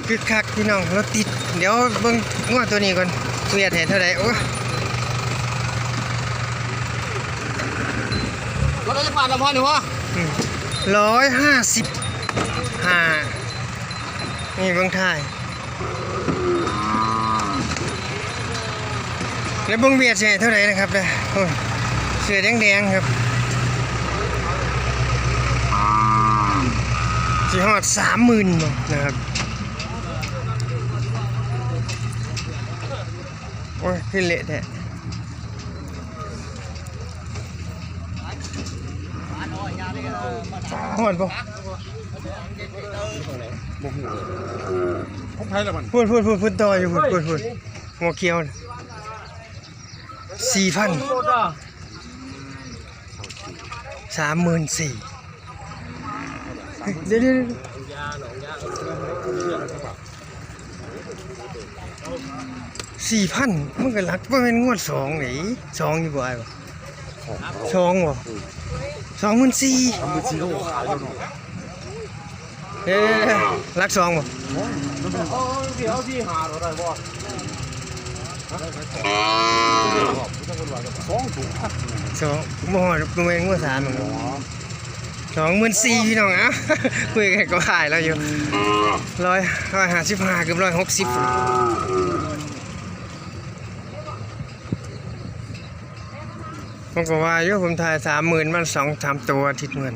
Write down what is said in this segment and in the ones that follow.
คึกคักพี่น้องรถติดเดี๋ยวเบิ่งงวดตัวนี้ก่อนเวียดเห็นเท่าไหร่โอ้รถจะผ่านละพอหนูวะ155นี่เบิ่งท้ายแล้วเบิ่งเวียดเท่าไหร่นะครับเนี่ยโอ้เสื้อแดงๆครับสิฮอด 30,000 บ่นะครับโอ้ยขึ้นเละแท้ฮอดบ่พูดต่ออยู่พูดหัวเขียว4,000 34,000เดี๋ยว4,000มันก็หลักว่าเป็นงวด2นี่2อยู่บ่ไอ้บ่2บ่24,000หลัก2บ่2บ่ฮอดบ่แม่นงวด3มัน24,000พี่น้องอ่ะคุยกันก็ขายแล้วอยู่155เกือบ160ผมก็ว่าอยู่ผมถ่าย 30,000 มัน 2-3 ตัวอาทิตย์เงิน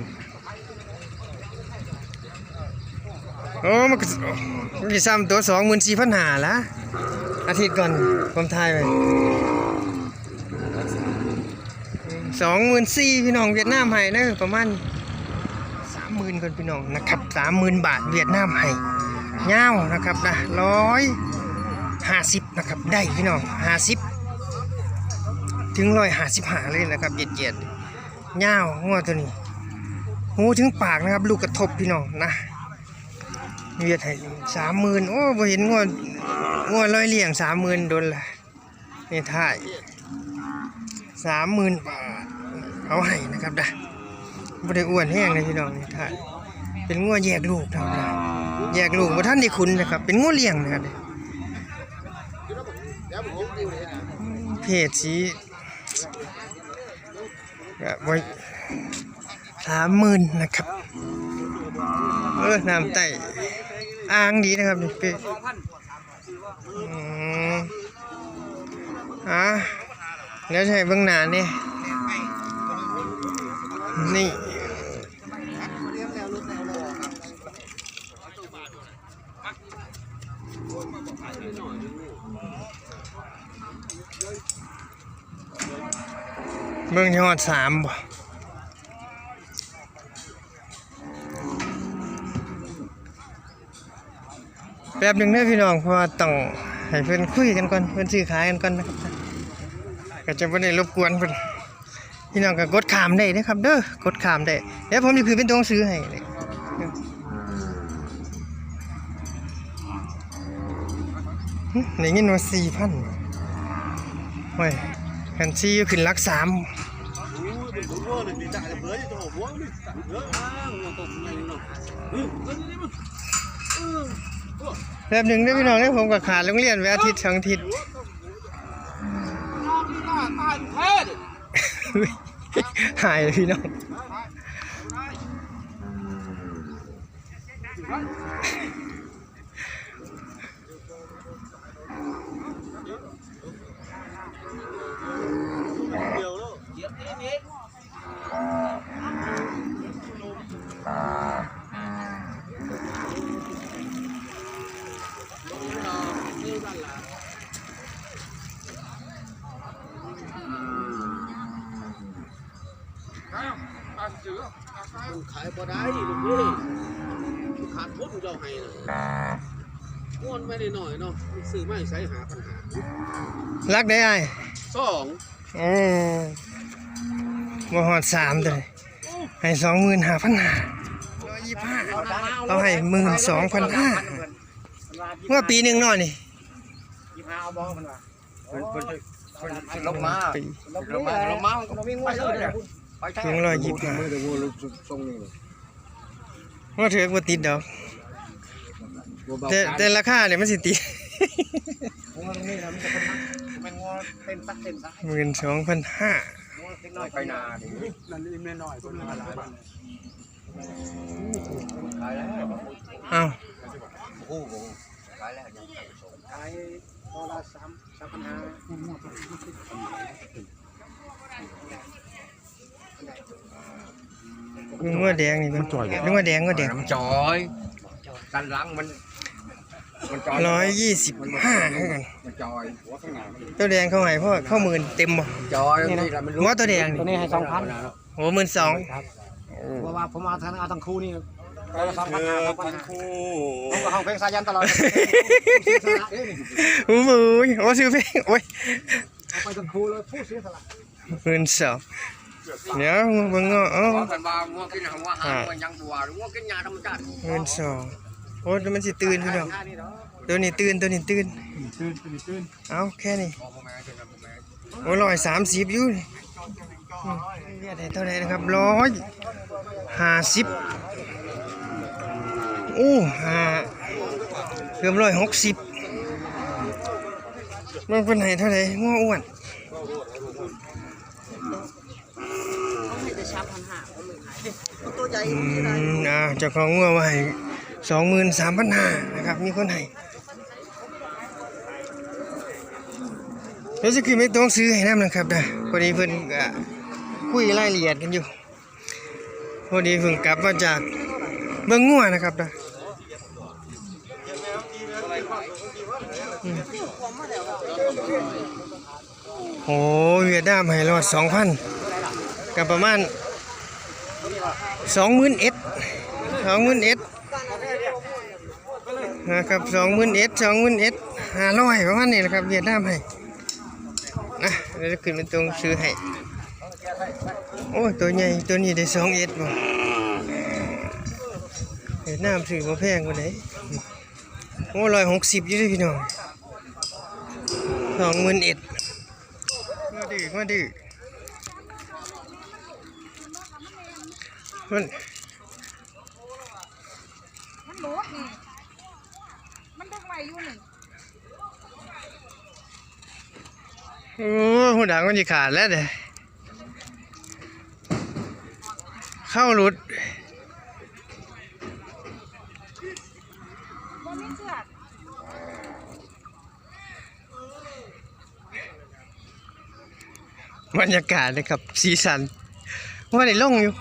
โอ้มันก็3ตัว 24,500ละอาทิตย์ก่อนผมถ่ายไป24,000พี่น้องเวียดนามให้นะประมาณ 30,000 คนพี่น้องนะครับ 30,000 บาทเวียดนามให้ยาวนะครับนะ150นะครับได้พี่น้อง50ถึง155เลยนะครับเหยียดยาวงัวตัวนี้หูถึงปากนะครับลูกกระทบพี่น้องนะเวียดให้ 30,000โอ้บ่เห็นงัวร้อยเลี้ยง 30,000โดนละนี่ถ่าย 30,000 บาทเอาให้นะครับนะบ่ได้อ้วนแห้งเลยพี่น้องนี่ถ่ายเป็นงัวแยกลูกครับนะแยกลูกบ่ทันได้ขุนนะครับเป็นงัวเลี้ยงนะครับเพศสีแบบไว้ 30,000นะครับน้ำไต่อ่างดีนะครับนี่เป็นแล้วใช้เบื้องหน้านี่นี่เบื้องยอด3บ่แป๊บนึงนะพี่น้องเพราะว่าต้องให้เพื่อนคุยกันก่อนเพื่อนซื้อขายกันก่อนนะครับก็จะไม่ได้รบกวนเพื่อนพี่น้องก็กดขามได้นะครับเด้อกดขามได้เดี๋ยวผมจะคือเป็นตัวซื้อให้เลยในเงินว่า 4,000โอ้ยกันซี่ขึ้นหลัก 3แบบหนึ่งได้พี่น้องได้ผมกับขาดโรงเรียนไว้อาทิตย์2 อาทิตย์หายเลยพี่น้องขายบ่ได้ลูกเอ้ยขาดทุนเจ้าให้นะม้วนไม่ได้หน่อยเนาะซื้อไม่ใช้หาปัญหารักได้ไอ้2บ่ฮอด3เลยให้ 25,500 125เอาให้ 12,500ว่าปีนึงเนาะนี่25เอาบ่มันว่าลงมามันก็มีงัวซื้อเด้อถึง125ว่าถือว่าติดดอก บัวเบา แต่ราคาเนี่ยมันสิตี งัวตรงนี้นะมันจะเป็นมักเป็นงัวเต้นซักเต้นซัก 12,500 งัวเต้นน้อยไปนาดินั่นอิ่มน้อยๆคนละหลายบาทขายแล้ว เอ้า โอ้โหขายแล้วยังขายตัวละ3,500 งัวแดงนี่มันจ่อยนึกว่าแดงก็แดง มันจอยด้านหลังมันจอย 125เท่ากัน มันจอยหัวข้างหน้ามัน ตัวแดงเขาให้พ่อเข้าหมื่นเต็มบ่ จอยนี่แหละมัน งัวตัวแดง ตัว นี่ นี้ให้2,000 โอ้12,000 ครับเพราะว่าผมเอาทั้งคู่นี่2,500คู่ผมก็ห้องเพลงสายันตลอด โอ้โหโอ้ซื้อเพลงโอ้ย เอาไปทั้งคู่เลยผู้เสียสละ 12,000เดี๋ยวเบิ่งเอ้า กันว่างัวกินหัวหางงัวยังตัวงัวกินยาธรรมชาติ 12,000โอ้ยมันสิตื่นพี่น้องตัวนี้ตื่นเอาแค่นี้โอ้130อยู่นี่เรียกได้เท่าไหร่นะครับ150โอ้เกือบ160มันเป็นให้เท่าไหร่งัวอ้วนเจ้าของงัวไว้23,500นะครับมีคนให้แล้วจะคือไม่ต้องซื้อให้น้ำนะครับนะพอดีเพิ่นก็คุยรายละเอียดกันอยู่พอดีเพิ่งกลับมาจากเบิ่งงัวนะครับนะโอ้เวียดนามให้รอด 2,000กับประมาณ20,000นะครับ20,000 500ประมาณนี้นะครับเวียดนามให้นะเดี๋ยวจะขึ้นเป็นตรงซื้อให้โอ้ตัวใหญ่ตัวนี้ได้2 บ่เวียดนามซื้อบ่แพงกว่าไหนโอ้160อยู่เด้อพี่น้อง21,000มาดื้อมัน มันโหลดนี่มันดึงไว้อยู่นี่ โอ้หูดังมันจะขาดแล้วเด้เข้าหลุด บ่มีเชือก บรรยากาศนะครับสีสันว่าได้ลงอยู่